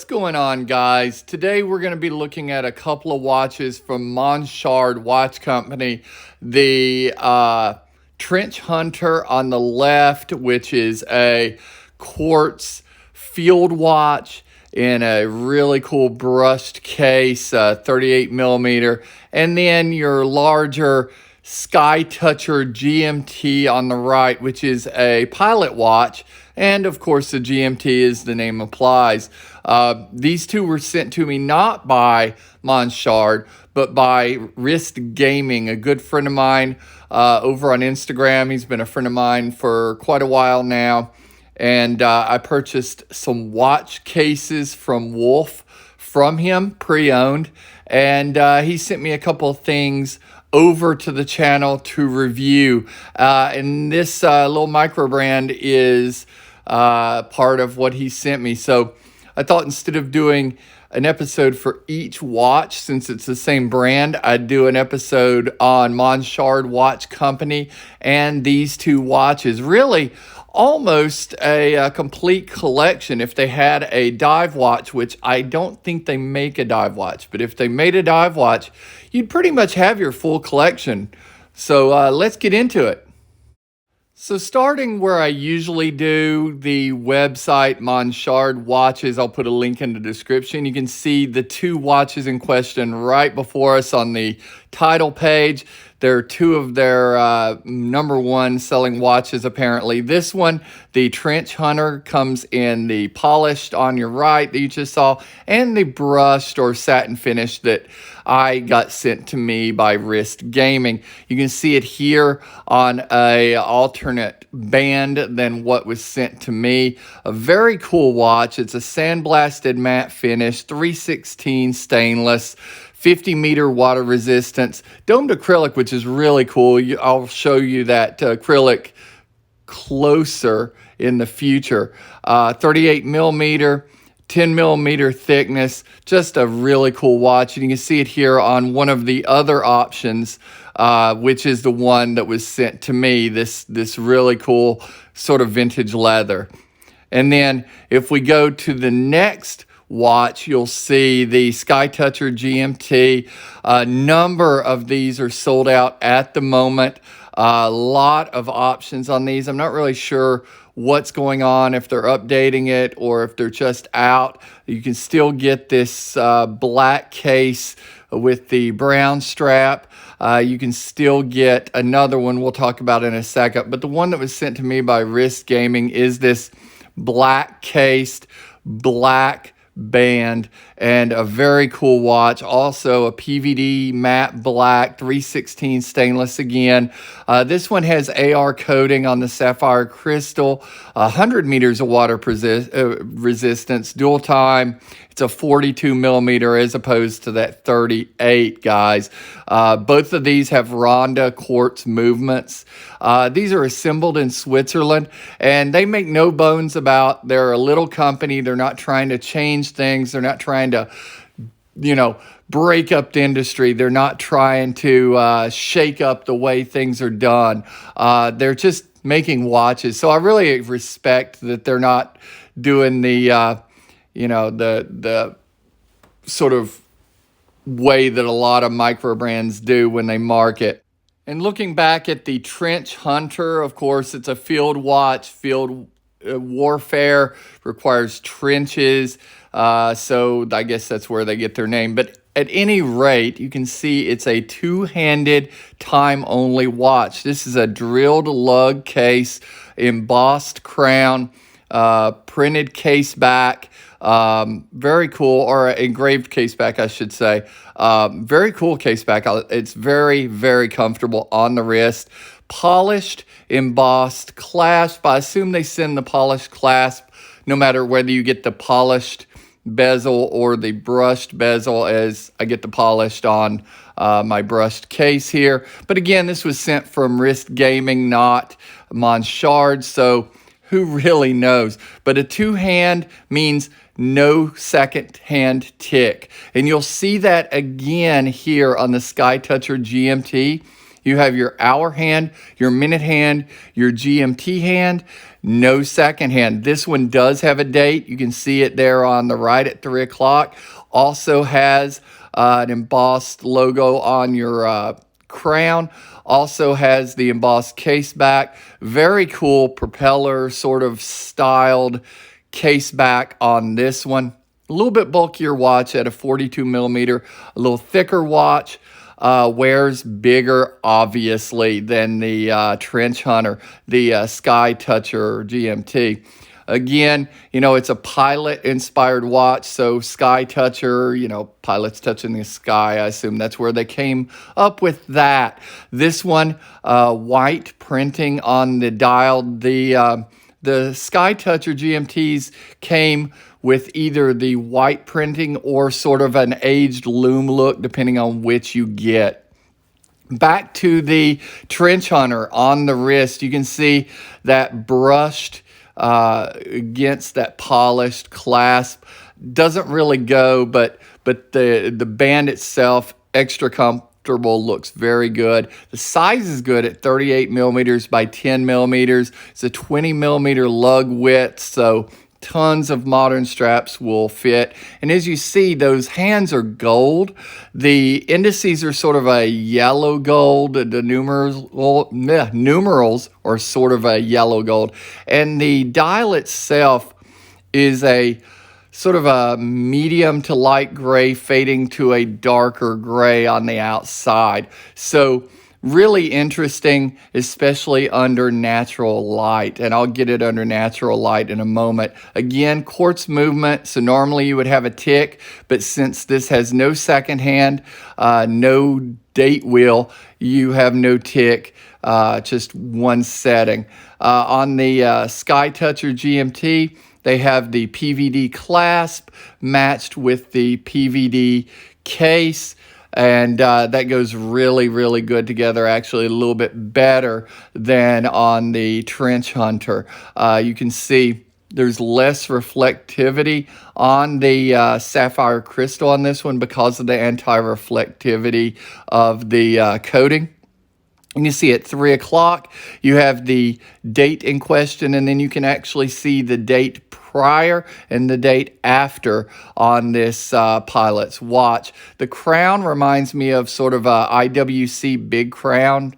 What's going on, guys? Today we're going to be looking at a couple of watches from Monchard Watch Company. The Trenchhunter on the left, which is a Quartz field watch in a really cool brushed case, 38 millimeter, and then your larger Skytoucher GMT on the right, which is a pilot watch. And of course, the GMT, as the name applies. These two were sent to me not by Monchard, but by Wrist Gaming, a good friend of mine over on Instagram. He's been a friend of mine for quite a while now. And I purchased some watch cases from Wolf from him, pre-owned. And he sent me a couple of things over to the channel to review. And this little microbrand is part of what he sent me. So I thought instead of doing an episode for each watch, since it's the same brand, I'd do an episode on Monchard Watch Company and these two watches. Really, almost a complete collection. If they had a dive watch, which I don't think they make a dive watch, but if they made a dive watch, you'd pretty much have your full collection. So let's get into it. So starting where I usually do, the website Monchard Watches, I'll put a link in the description. You can see the two watches in question right before us on the title page. There are two of their #1 selling watches, apparently. This one, the Trenchhunter, comes in the polished on your right that you just saw, and the brushed or satin finish that I got sent to me by Wrist Gaming. You can see it here on a alternate band than what was sent to me. A very cool watch. It's a sandblasted matte finish, 316 stainless, 50-meter water resistance, domed acrylic, which is really cool. I'll show you that acrylic closer in the future. 38 millimeter, 10 millimeter thickness, just a really cool watch. And you can see it here on one of the other options, which is the one that was sent to me, this really cool sort of vintage leather. And then if we go to the next watch, you'll see the Skytoucher GMT. A number of these are sold out at the moment. A lot of options on these. I'm not really sure what's going on, if they're updating it or if they're just out. You can still get this black case with the brown strap. You can still get another one we'll talk about in a second. But the one that was sent to me by Wrist Gaming is this black cased, black band, and a very cool watch. Also a PVD matte black, 316 stainless again. This one has AR coating on the sapphire crystal, 100 meters of water resistance, dual time. It's a 42 millimeter as opposed to that 38, guys. Both of these have Ronda quartz movements. These are assembled in Switzerland, and they make no bones about they're a little company. They're not trying to change things. They're not trying to, break up the industry. They're not trying to shake up the way things are done. They're just making watches. So I really respect that they're not doing the the sort of way that a lot of microbrands do when they market. And looking back at the Trenchhunter, of course, it's a field watch. Field warfare requires trenches, so I guess that's where they get their name. But at any rate, you can see it's a two-handed time-only watch. This is a drilled lug case, embossed crown, printed case back. Very cool, or engraved case back, I should say. Very cool case back. It's very, very comfortable on the wrist. Polished, embossed clasp. I assume they send the polished clasp no matter whether you get the polished bezel or the brushed bezel, as I get the polished on my brushed case here. But again, this was sent from Wrist Gaming, not Monchard, so who really knows? But a two-hand means no second-hand tick. And you'll see that again here on the Skytoucher GMT. You have your hour hand, your minute hand, your GMT hand, no second hand. This one does have a date. You can see it there on the right at 3 o'clock. Also has an embossed logo on your crown. Also has the embossed case back. Very cool propeller sort of styled case back on this one. A little bit bulkier watch at a 42 millimeter, a little thicker watch. Wears bigger, obviously, than the Trenchhunter, the Skytoucher GMT. Again, you know, it's a pilot-inspired watch, so Skytoucher, you know, pilots touching the sky, I assume that's where they came up with that. This one, white printing on the dial. The Skytoucher GMTs came with either the white printing or sort of an aged loom look, depending on which you get. Back to the Trenchhunter on the wrist, you can see that brushed against that polished clasp. Doesn't really go, but the band itself, extra comfortable, looks very good. The size is good at 38 millimeters by 10 millimeters. It's a 20 millimeter lug width, so tons of modern straps will fit. And as you see, those hands are gold. The indices are sort of a yellow gold. The numerals are sort of a yellow gold. And the dial itself is a sort of a medium to light gray fading to a darker gray on the outside. So really interesting, especially under natural light. And I'll get it under natural light in a moment. Again, quartz movement. So normally you would have a tick, but since this has no second hand, no date wheel, you have no tick, just one setting. On the Skytoucher GMT, they have the PVD clasp matched with the PVD case. And that goes really, really good together, actually a little bit better than on the Trenchhunter. You can see there's less reflectivity on the sapphire crystal on this one because of the anti-reflectivity of the coating. And you see at 3 o'clock, you have the date in question, and then you can actually see the date prior and the date after on this pilot's watch. The crown reminds me of sort of a IWC big crown.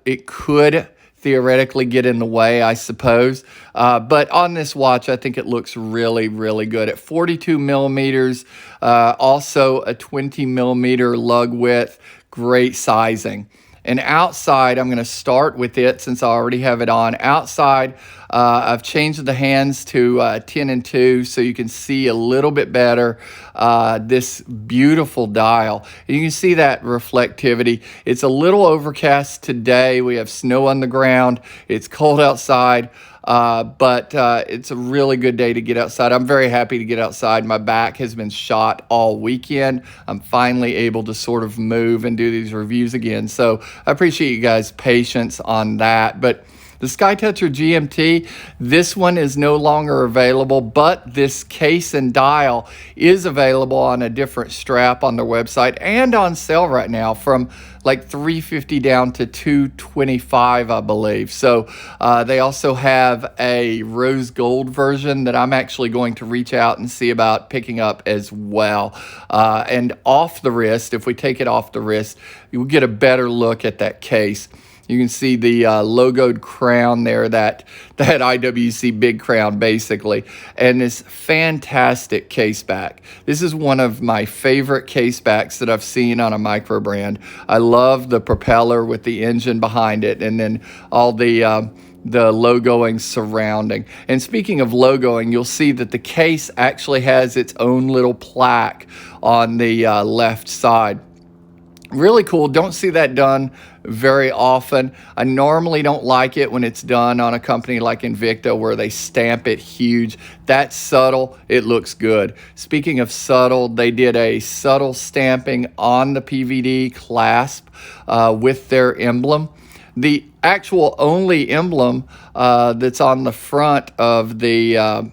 It could theoretically get in the way, I suppose. But on this watch, I think it looks really, really good. At 42 millimeters, also a 20 millimeter lug width, great sizing. And outside, I'm going to start with it since I already have it on. Outside, I've changed the hands to 10 and 2 so you can see a little bit better this beautiful dial. And you can see that reflectivity. It's a little overcast today. We have snow on the ground. It's cold outside. But it's a really good day to get outside. I'm very happy to get outside. My back has been shot all weekend. I'm finally able to sort of move and do these reviews again. So I appreciate you guys' patience on that. But the Skytoucher GMT, this one is no longer available, but this case and dial is available on a different strap on their website and on sale right now from like $350 down to $225, I believe. So they also have a rose gold version that I'm actually going to reach out and see about picking up as well. And off the wrist, if we take it off the wrist, you'll get a better look at that case. You can see the logoed crown there, that IWC big crown, basically, and this fantastic case back. This is one of my favorite case backs that I've seen on a MicroBrand. I love the propeller with the engine behind it, and then all the logoing surrounding. And speaking of logoing, you'll see that the case actually has its own little plaque on the left side. Really cool. Don't see that done very often. I normally don't like it when it's done on a company like Invicta where they stamp it huge. That's subtle. It looks good. Speaking of subtle, they did a subtle stamping on the PVD clasp with their emblem. The actual only emblem that's on the front of the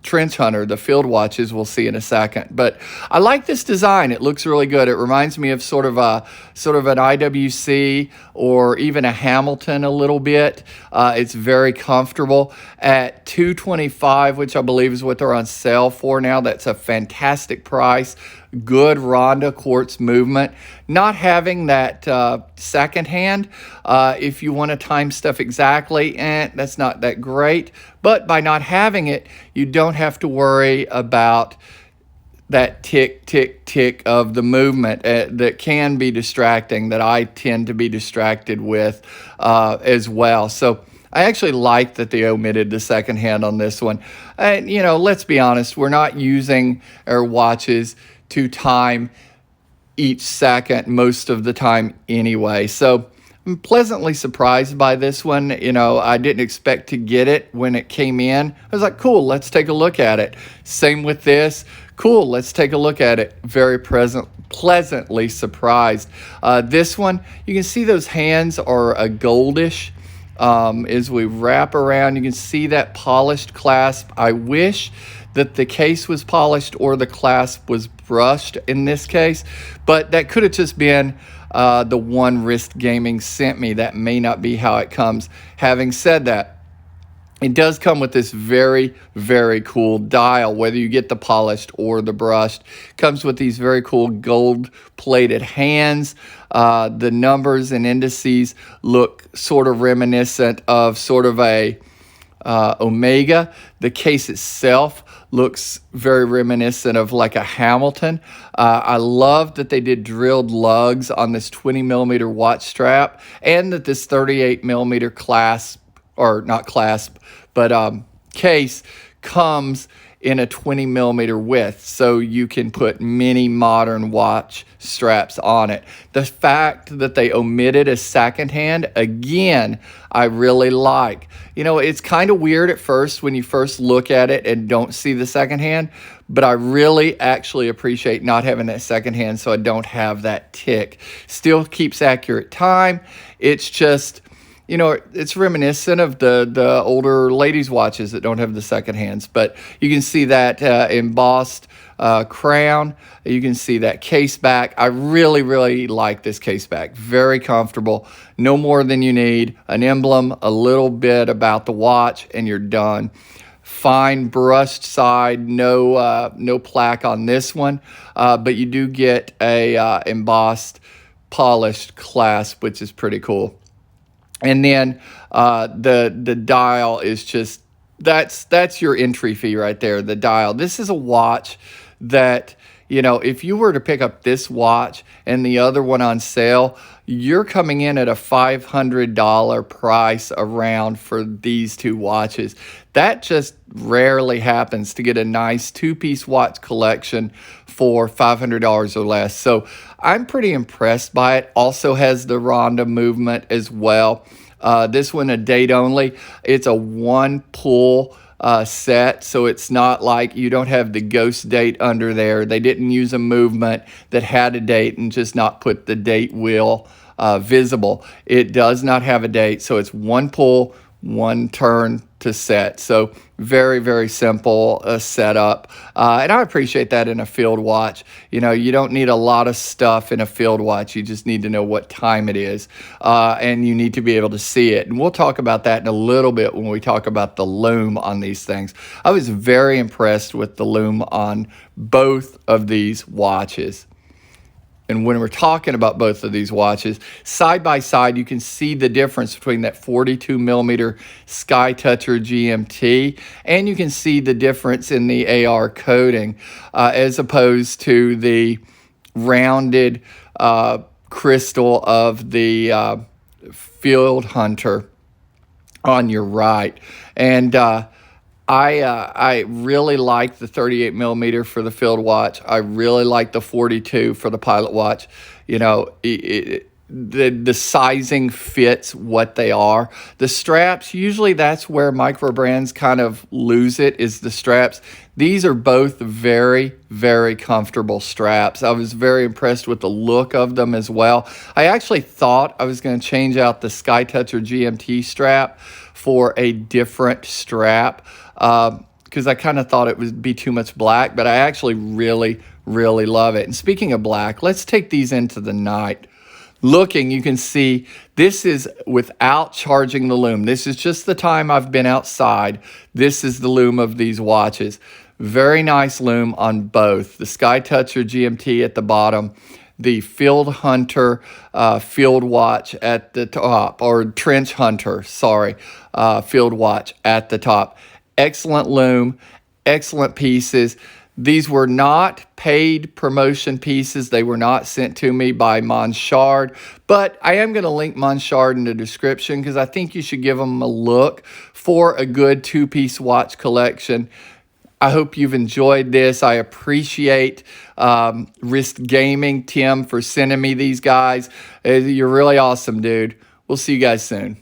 Trenchhunter, the field watches we'll see in a second. But I like this design. It looks really good. It reminds me of sort of an IWC or even a Hamilton a little bit. It's very comfortable at $225, which I believe is what they're on sale for now. That's a fantastic price. Good Ronda quartz movement. Not having that second hand, if you want to time stuff exactly, that's not that great. But by not having it, you don't have to worry about that tick, tick, tick of the movement that can be distracting, that I tend to be distracted with as well. So I actually like that they omitted the second hand on this one. And, you know, let's be honest, we're not using our watches to time each second most of the time anyway. So I'm pleasantly surprised by this one. You know, I didn't expect to get it when it came in. I was like, cool, let's take a look at it. Same with this. Cool, let's take a look at it. Very pleasantly surprised. This one, you can see those hands are a goldish. As we wrap around, you can see that polished clasp. I wish that the case was polished or the clasp was brushed in this case, but that could have just been the one Wrist Gaming sent me. That may not be how it comes. Having said that, it does come with this very, very cool dial, whether you get the polished or the brushed. Comes with these very cool gold-plated hands. The numbers and indices look sort of reminiscent of sort of a Omega. The case itself looks very reminiscent of like a Hamilton. I love that they did drilled lugs on this 20mm watch strap, and that this 38mm clasp, or not clasp, but case comes in a 20mm width, so you can put many modern watch straps on it. The fact that they omitted a second hand, again, I really like. You know, it's kind of weird at first when you first look at it and don't see the second hand, but I really actually appreciate not having that second hand, so I don't have that tick. Still keeps accurate time. It's just, you know, it's reminiscent of the older ladies' watches that don't have the second hands. But you can see that embossed crown. You can see that case back. I really, really like this case back. Very comfortable. No more than you need. An emblem, a little bit about the watch, and you're done. Fine brushed side, no plaque on this one. But you do get a embossed, polished clasp, which is pretty cool. And then the dial is just, that's your entry fee right there, the dial. This is a watch that, you know, if you were to pick up this watch and the other one on sale, you're coming in at a $500 price around for these two watches. That just rarely happens, to get a nice two-piece watch collection for $500 or less. So I'm pretty impressed by it. Also has the Ronda movement as well. This one a date only. It's a one pull set, so it's not like you don't have the ghost date under there. They didn't use a movement that had a date and just not put the date wheel visible. It does not have a date, so it's one pull, one turn to set. So very, very simple setup. And I appreciate that in a field watch. You know, you don't need a lot of stuff in a field watch. You just need to know what time it is. And you need to be able to see it. And we'll talk about that in a little bit when we talk about the lume on these things. I was very impressed with the lume on both of these watches. And when we're talking about both of these watches, side by side, you can see the difference between that 42mm Skytoucher GMT, and you can see the difference in the AR coating as opposed to the rounded crystal of the Field Hunter on your right. And I really like the 38mm for the field watch. I really like the 42 for the pilot watch. You know, the sizing fits what they are. The straps, usually that's where MicroBrands kind of lose it, is the straps. These are both very, very comfortable straps. I was very impressed with the look of them as well. I actually thought I was going to change out the Skytoucher GMT strap for a different strap. because I kind of thought it would be too much black, but I actually really, really love it. And speaking of black, let's take these into the night. Looking, you can see this is without charging the lume. This is just the time I've been outside. This is the lume of these watches. Very nice lume on both. The Skytoucher GMT at the bottom, the Trenchhunter field watch at the top, or Trenchhunter, sorry, field watch at the top. Excellent lume, excellent pieces. These were not paid promotion pieces. They were not sent to me by Monchard, but I am going to link Monchard in the description because I think you should give them a look for a good two-piece watch collection. I hope you've enjoyed this. I appreciate Wrist Gaming, Tim, for sending me these guys. You're really awesome, dude. We'll see you guys soon.